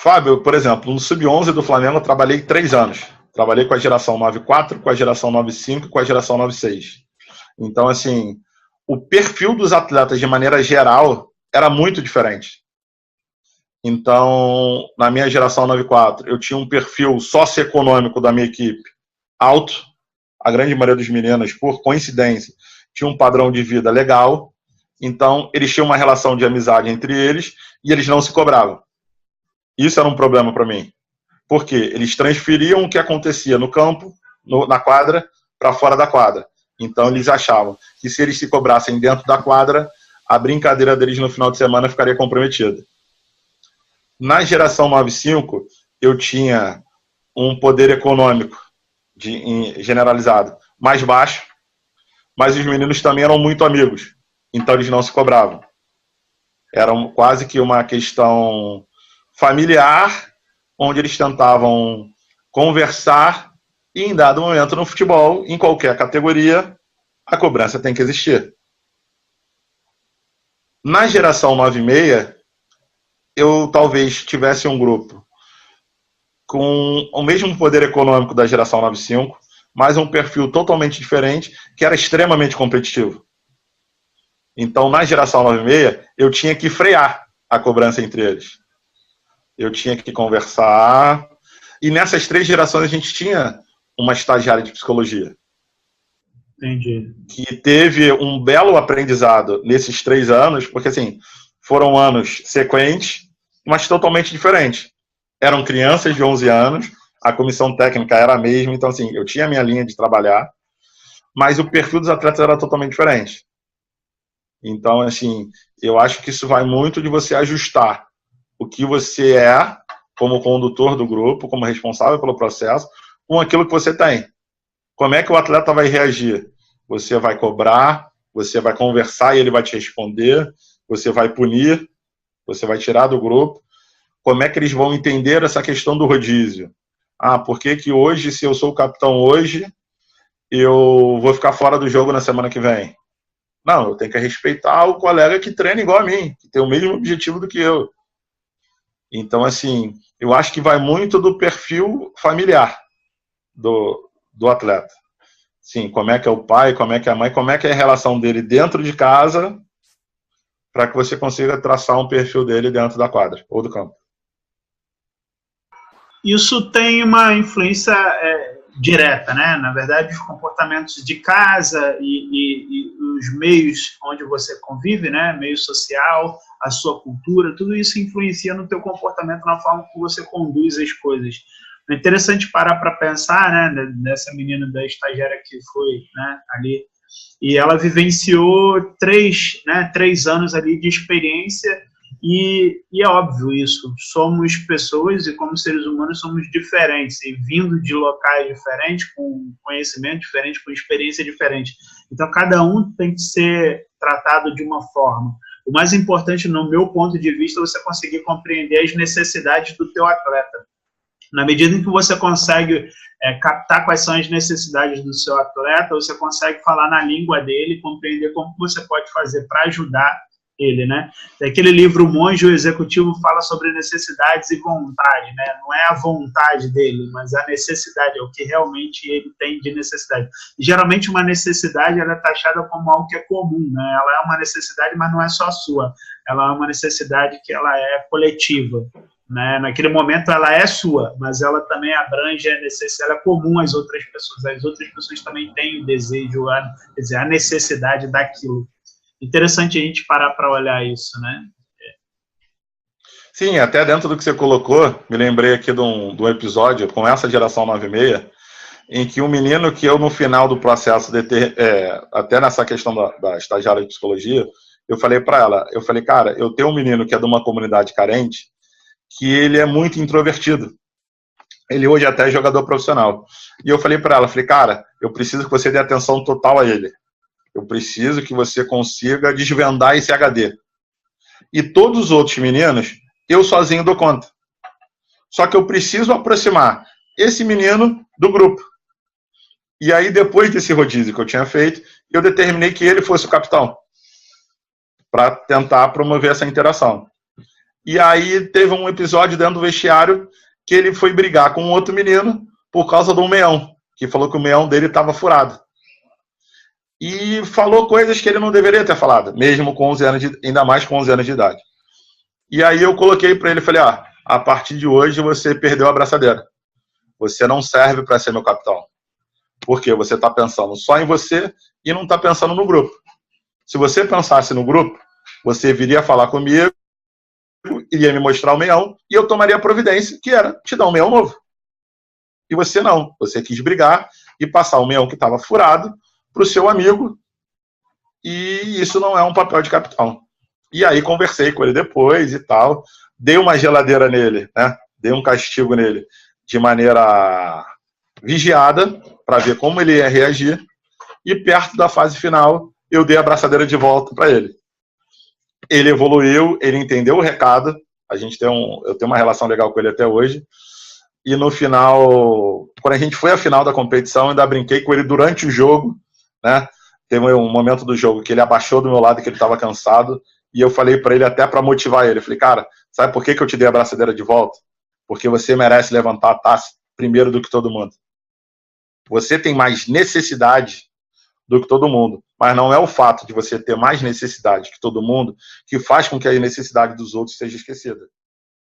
Fábio, por exemplo, no Sub-11 do Flamengo eu trabalhei 3 anos. Trabalhei com a geração 9.4, com a geração 9.5 e com a geração 9.6. Então, assim, o perfil dos atletas, de maneira geral, era muito diferente. Então, na minha geração 9.4, eu tinha um perfil socioeconômico da minha equipe alto. A grande maioria dos meninos, por coincidência, tinha um padrão de vida legal. Então, eles tinham uma relação de amizade entre eles e eles não se cobravam. Isso era um problema para mim. Porque eles transferiam o que acontecia no campo, na quadra, para fora da quadra. Então, eles achavam que se eles se cobrassem dentro da quadra, a brincadeira deles no final de semana ficaria comprometida. Na geração 9.5, eu tinha um poder econômico generalizado mais baixo, mas os meninos também eram muito amigos. Então, eles não se cobravam. Era quase que uma questão familiar, onde eles tentavam conversar e, em dado momento no futebol, em qualquer categoria, a cobrança tem que existir. Na geração 9.6, eu talvez tivesse um grupo com o mesmo poder econômico da geração 9.5, mas um perfil totalmente diferente, que era extremamente competitivo. Então, na geração 9.6, eu tinha que frear a cobrança entre eles. Eu tinha que conversar. E nessas 3 gerações a gente tinha uma estagiária de psicologia. Entendi. Que teve um belo aprendizado nesses 3 anos, porque assim, foram anos sequentes, mas totalmente diferentes. Eram crianças de 11 anos, a comissão técnica era a mesma, então assim, eu tinha a minha linha de trabalhar, mas o perfil dos atletas era totalmente diferente. Então, assim, eu acho que isso vai muito de você ajustar o que você é como condutor do grupo, como responsável pelo processo, com aquilo que você tem. Como é que o atleta vai reagir? Você vai cobrar, você vai conversar e ele vai te responder, você vai punir, você vai tirar do grupo. Como é que eles vão entender essa questão do rodízio? Ah, por que que hoje, se eu sou o capitão hoje, eu vou ficar fora do jogo na semana que vem? Não, eu tenho que respeitar o colega que treina igual a mim, que tem o mesmo objetivo do que eu. Então, assim, eu acho que vai muito do perfil familiar do atleta. Sim, como é que é o pai, como é que é a mãe, como é que é a relação dele dentro de casa, para que você consiga traçar um perfil dele dentro da quadra ou do campo. Isso tem uma influência direta, né? Na verdade, os comportamentos de casa e os meios onde você convive, né? Meio social, a sua cultura, tudo isso influencia no teu comportamento, na forma que você conduz as coisas. É interessante parar para pensar, né? Dessa menina da estagiária que foi, né, ali, e ela vivenciou 3 anos ali de experiência. E é óbvio isso, somos pessoas e como seres humanos somos diferentes, e vindo de locais diferentes, com conhecimento diferente, com experiência diferente. Então, cada um tem que ser tratado de uma forma. O mais importante, no meu ponto de vista, é você conseguir compreender as necessidades do teu atleta. Na medida em que você consegue captar quais são as necessidades do seu atleta, você consegue falar na língua dele, compreender como você pode fazer para ajudar ele, né? Aquele livro O Monge e o Executivo fala sobre necessidades e vontade, né? Não é a vontade dele, mas a necessidade, é o que realmente ele tem de necessidade. E, geralmente uma necessidade ela é taxada como algo que é comum, né? Ela é uma necessidade, mas não é só sua. Ela é uma necessidade que ela é coletiva, né? Naquele momento ela é sua, mas ela também abrange a necessidade, ela é comum às outras pessoas. As outras pessoas também têm o desejo, quer dizer, a necessidade daquilo. Interessante a gente parar para olhar isso, né? Sim, até dentro do que você colocou, me lembrei aqui de um episódio com essa geração 9.6, em que um menino que eu, no final do processo, até nessa questão da estagiária de psicologia, eu falei para ela, cara, eu tenho um menino que é de uma comunidade carente, que ele é muito introvertido. Ele hoje até é jogador profissional. E eu falei para ela, cara, eu preciso que você dê atenção total a ele. Eu preciso que você consiga desvendar esse HD. E todos os outros meninos, eu sozinho dou conta. Só que eu preciso aproximar esse menino do grupo. E aí, depois desse rodízio que eu tinha feito, eu determinei que ele fosse o capitão, para tentar promover essa interação. E aí teve um episódio dentro do vestiário que ele foi brigar com um outro menino por causa do meião, que falou que o meião dele estava furado. E falou coisas que ele não deveria ter falado, mesmo com 11 anos ainda mais com 11 anos de idade. E aí eu coloquei para ele, falei, a partir de hoje você perdeu a braçadeira. Você não serve para ser meu capitão. Porque você está pensando só em você e não está pensando no grupo. Se você pensasse no grupo, você viria falar comigo, iria me mostrar o meião e eu tomaria a providência, que era te dar um meião novo. E você não. Você quis brigar e passar o meião que estava furado para o seu amigo, e isso não é um papel de capitão. E aí conversei com ele depois e tal, dei uma geladeira nele, né? Dei um castigo nele de maneira vigiada, para ver como ele ia reagir, e perto da fase final, eu dei a braçadeira de volta para ele. Ele evoluiu, ele entendeu o recado, eu tenho uma relação legal com ele até hoje, e no final, quando a gente foi à final da competição, eu ainda brinquei com ele durante o jogo, né? Teve um momento do jogo que ele abaixou do meu lado, que ele estava cansado, e eu falei para ele até para motivar ele. Eu falei, cara, sabe por que eu te dei a braçadeira de volta? Porque você merece levantar a taça primeiro do que todo mundo. Você tem mais necessidade do que todo mundo, mas não é o fato de você ter mais necessidade que todo mundo que faz com que a necessidade dos outros seja esquecida.